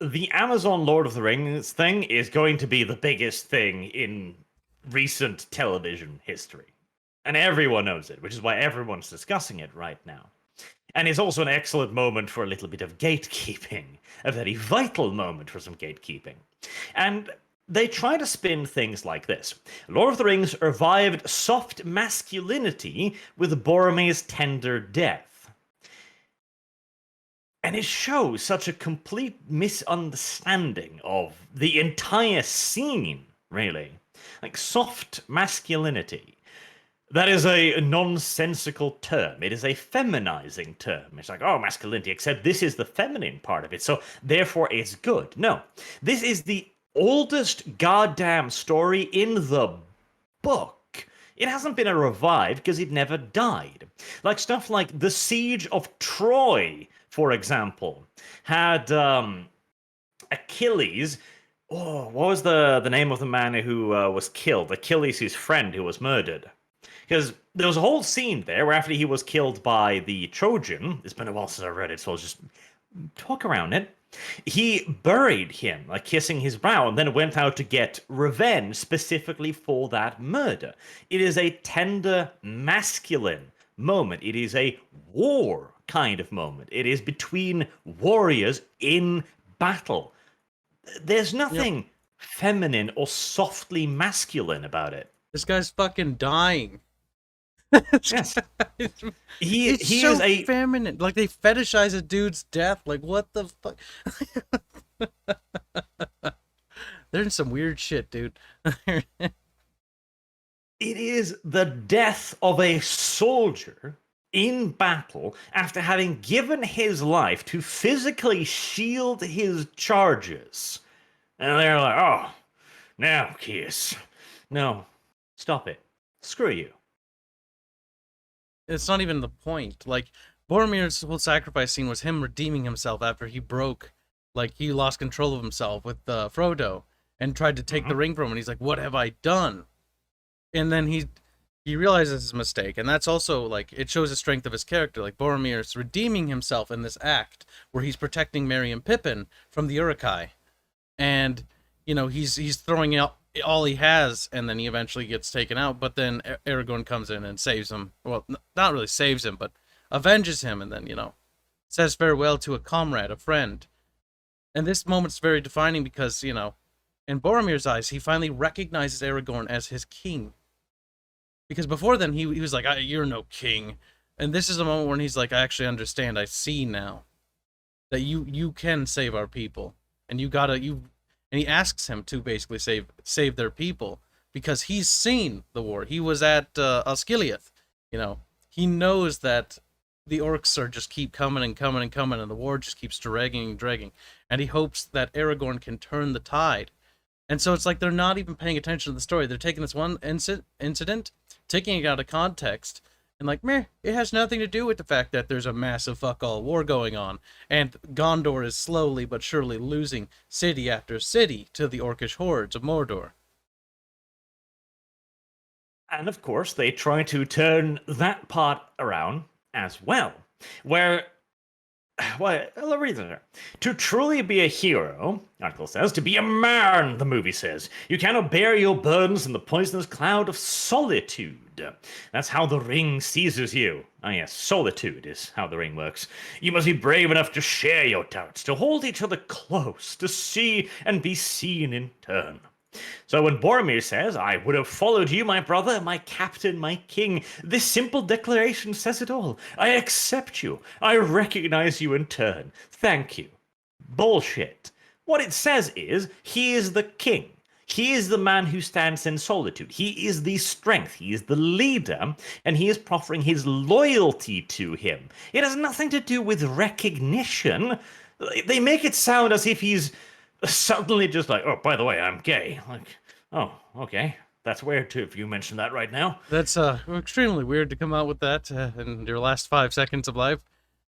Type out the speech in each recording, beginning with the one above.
the Amazon Lord of the Rings thing is going to be the biggest thing in recent television history. And everyone knows it, which is why everyone's discussing it right now. And it's also an excellent moment for a little bit of gatekeeping, a very vital moment for some gatekeeping. And they try to spin things like this. Lord of the Rings revived soft masculinity with Boromir's tender death. And it shows such a complete misunderstanding of the entire scene, really. Like, soft masculinity. That is a nonsensical term. It is a feminizing term. It's like, oh, masculinity, except this is the feminine part of it, so therefore it's good. No, this is the oldest goddamn story in the book. It hasn't been revived because it never died. Like stuff like the Siege of Troy, for example, had Achilles. Oh, what was the name of the man who was killed? Achilles, his friend who was murdered. Because there was a whole scene there where after he was killed by the Trojan, it's been a while since I read it, so I'll just talk around it. He buried him, like kissing his brow, and then went out to get revenge specifically for that murder. It is a tender, masculine moment. It is a war kind of moment. It is between warriors in battle. There's nothing feminine or softly masculine about it. This guy's fucking dying. Yes. He so is a feminine. Like, they fetishize a dude's death. Like, what the fuck? They're in some weird shit, dude. It is the death of a soldier in battle after having given his life to physically shield his charges. And they're like, oh, now kiss. No, stop it. Screw you. It's not even the point. Like, Boromir's whole sacrifice scene was him redeeming himself after he broke. Like, he lost control of himself with Frodo and tried to take the ring from him. And he's like, what have I done? And then he realizes his mistake. And that's also, like, it shows the strength of his character. Like, Boromir's redeeming himself in this act where he's protecting Merry and Pippin from the Uruk-hai. And, you know, he's throwing out all he has, and then he eventually gets taken out, but then Aragorn comes in and saves him. Well, not really saves him, but avenges him, and then, you know, says farewell to a comrade, a friend. And this moment's very defining because, you know, in Boromir's eyes, he finally recognizes Aragorn as his king. Because before then, he was like, you're no king. And this is a moment when he's like, I actually understand, I see now that you can save our people. And and he asks him to basically save their people because he's seen the war. He was at Osgiliath. You know, he knows that the orcs are just keep coming and coming and coming, and the war just keeps dragging and dragging. And he hopes that Aragorn can turn the tide. And so it's like they're not even paying attention to the story. They're taking this one incident, taking it out of context, and like, meh, it has nothing to do with the fact that there's a massive fuck-all war going on, and Gondor is slowly but surely losing city after city to the orcish hordes of Mordor. And of course, they try to turn that part around as well, where... Well, I'll read it. To truly be a hero, article says, to be a man, the movie says, you cannot bear your burdens in the poisonous cloud of solitude. That's how the ring seizes you. Ah, yes, solitude is how the ring works. You must be brave enough to share your doubts, to hold each other close, to see and be seen in turn. So when Boromir says, I would have followed you, my brother, my captain, my king, this simple declaration says it all. I accept you. I recognize you in turn. Thank you. Bullshit. What it says is, he is the king. He is the man who stands in solitude. He is the strength. He is the leader, and he is proffering his loyalty to him. It has nothing to do with recognition. They make it sound as if he's suddenly just like, oh, by the way, I'm gay. Like, oh, okay. That's weird, too, if you mention that right now. That's extremely weird to come out with that in your last 5 seconds of life.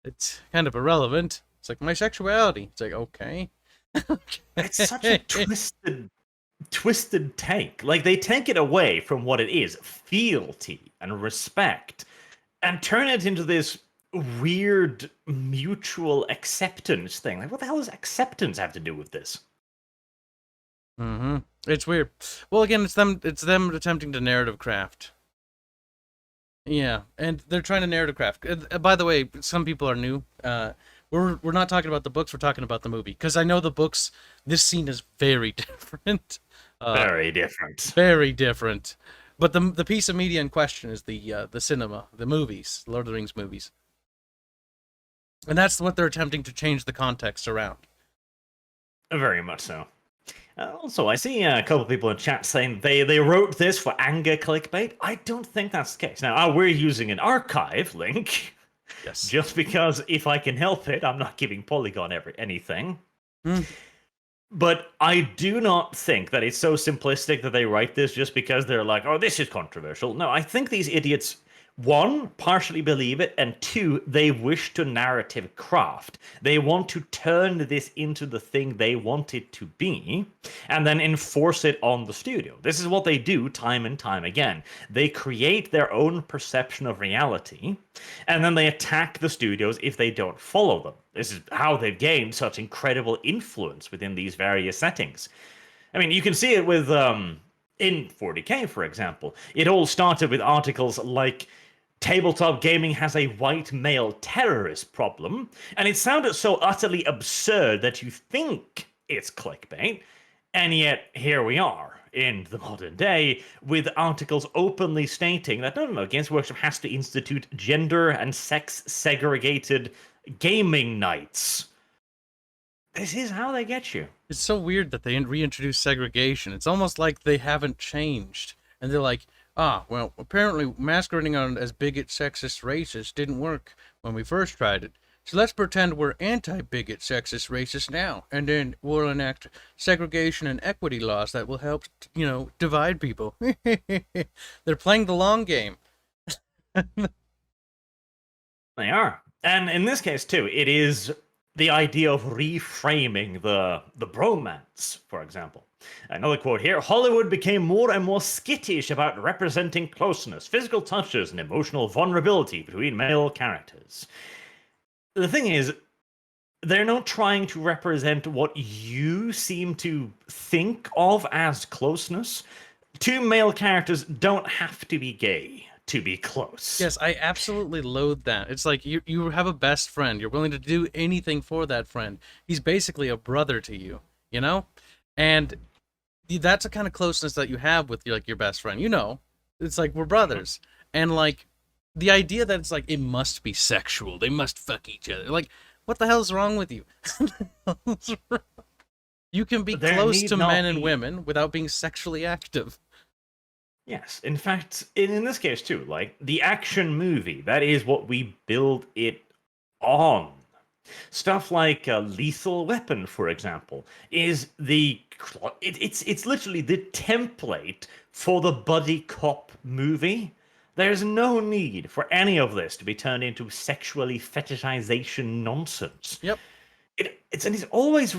It's kind of irrelevant. It's like, my sexuality. It's like, okay. It's such a twisted take. Like, they take it away from what it is, fealty and respect, and turn it into this weird mutual acceptance thing. Like, what the hell does acceptance have to do with this? Mm-hmm. It's weird. Well, again, it's them attempting to narrative craft. Yeah, and they're trying to narrative craft. By the way, some people are new. We're not talking about the books. We're talking about the movie, because I know the books. This scene is very different. Very different. Very different. But the piece of media in question is the cinema, the movies, Lord of the Rings movies, and that's what they're attempting to change the context around. Very much so. Also, I see a couple of people in chat saying they wrote this for anger clickbait. I don't think that's the case. Now, we're using an archive link. Yes. Just because if I can help it, I'm not giving Polygon anything. But I do not think that it's so simplistic that they write this just because they're like, oh, this is controversial. No, I think these idiots, one, partially believe it, and two, they wish to narrative craft. They want to turn this into the thing they want it to be, and then enforce it on the studio. This is what they do time and time again. They create their own perception of reality, and then they attack the studios if they don't follow them. This is how they've gained such incredible influence within these various settings. I mean, you can see it with, in 40K, for example. It all started with articles like, tabletop gaming has a white male terrorist problem, and it sounded so utterly absurd that you think it's clickbait, and yet here we are in the modern day with articles openly stating that no, Games Workshop has to institute gender and sex segregated gaming nights. This is how they get you. It's so weird that they reintroduce segregation. It's almost like they haven't changed, and they're like, well, apparently masquerading as bigot, sexist, racist didn't work when we first tried it. So let's pretend we're anti-bigot, sexist, racist now, and then we'll enact segregation and equity laws that will help, divide people. They're playing the long game. They are. And in this case, too, it is the idea of reframing the bromance, for example. Another quote here, Hollywood became more and more skittish about representing closeness, physical touches, and emotional vulnerability between male characters. The thing is, they're not trying to represent what you seem to think of as closeness. Two male characters don't have to be gay to be close. Yes, I absolutely loathe that. It's like you have a best friend. You're willing to do anything for that friend. He's basically a brother to you, And that's the kind of closeness that you have with your best friend. It's like we're brothers. And like the idea that it's like it must be sexual. They must fuck each other. Like, what the hell's wrong with you? You can be close to men and women without being sexually active. Yes, in fact, in this case too, like the action movie, that is what we build it on. Stuff like Lethal Weapon, for example, is it's literally the template for the buddy cop movie. There's no need for any of this to be turned into sexually fetishization nonsense. Yep. It's always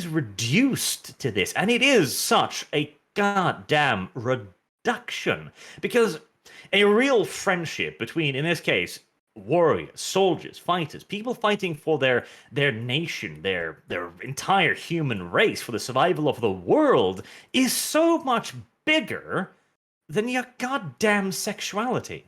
reduced to this, and it is such a goddamn reduction, because a real friendship between, in this case, warriors, soldiers, fighters, people fighting for their nation, their entire human race, for the survival of the world, is so much bigger than your goddamn sexuality.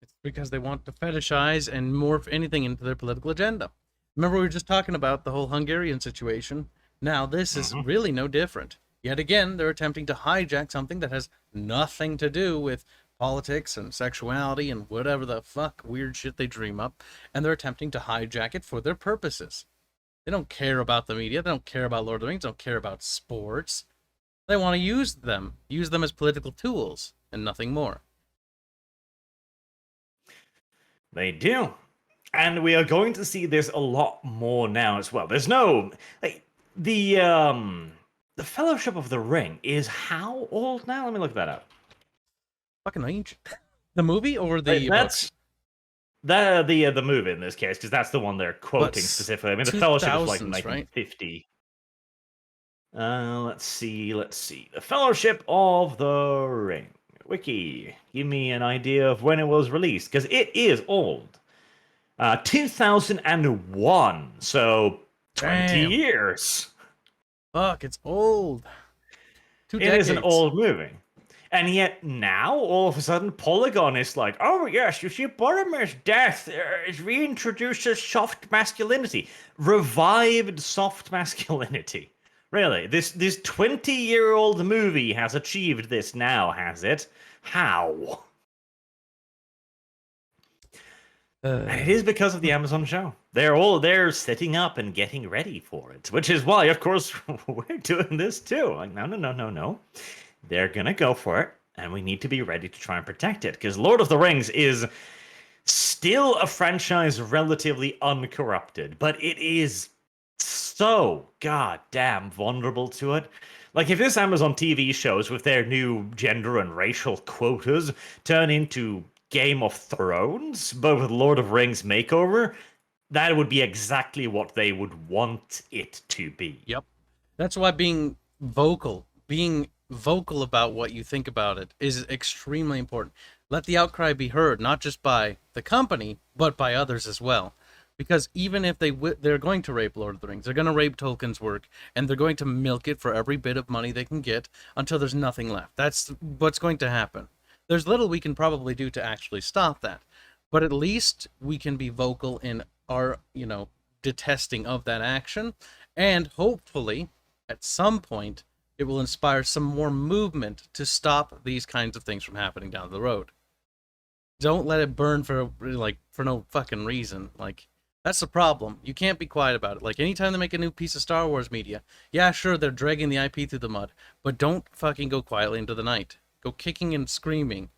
It's because they want to fetishize and morph anything into their political agenda. Remember, we were just talking about the whole Hungarian situation. Now, this is really no different. Yet again, they're attempting to hijack something that has nothing to do with politics and sexuality and whatever the fuck weird shit they dream up, and they're attempting to hijack it for their purposes. They don't care about the media. They don't care about Lord of the Rings. They don't care about sports. They want to use them as political tools and nothing more. They do. And we are going to see this a lot more now as well. There's no... the Fellowship of the Ring is how old now? Let me look that up. Fucking age. The movie or the that's the movie in this case, because that's the one they're quoting specifically. I mean, the Fellowship is like 1950. Right? Let's see. The Fellowship of the Ring. Wiki. Give me an idea of when it was released, because it is old. 2001, so 20 Damn. years. Fuck, it's old. 2 It is an decades. old movie. And yet now, all of a sudden, Polygon is like, oh yes, you see, Boromirs Death is reintroduces soft masculinity. Revived soft masculinity. Really, this 20-year-old movie has achieved this now, has it? How? And it is because of the Amazon show. They're setting up and getting ready for it, which is why, of course, we're doing this too. Like, no. They're gonna go for it, and we need to be ready to try and protect it. Because Lord of the Rings is still a franchise relatively uncorrupted, but it is so goddamn vulnerable to it. Like, if this Amazon TV shows with their new gender and racial quotas turn into Game of Thrones, but with Lord of Rings makeover, that would be exactly what they would want it to be. Yep. That's why being vocal about what you think about it is extremely important. Let the outcry be heard, not just by the company, but by others as well. Because even if they're going to rape Lord of the Rings, they're going to rape Tolkien's work, and they're going to milk it for every bit of money they can get until there's nothing left. That's what's going to happen. There's little we can probably do to actually stop that, but at least we can be vocal in our, detesting of that action, and hopefully, at some point, it will inspire some more movement to stop these kinds of things from happening down the road. Don't let it burn for no fucking reason. Like, that's the problem. You can't be quiet about it. Like, anytime they make a new piece of Star Wars media, yeah, sure, they're dragging the IP through the mud, but don't fucking go quietly into the night. Go kicking and screaming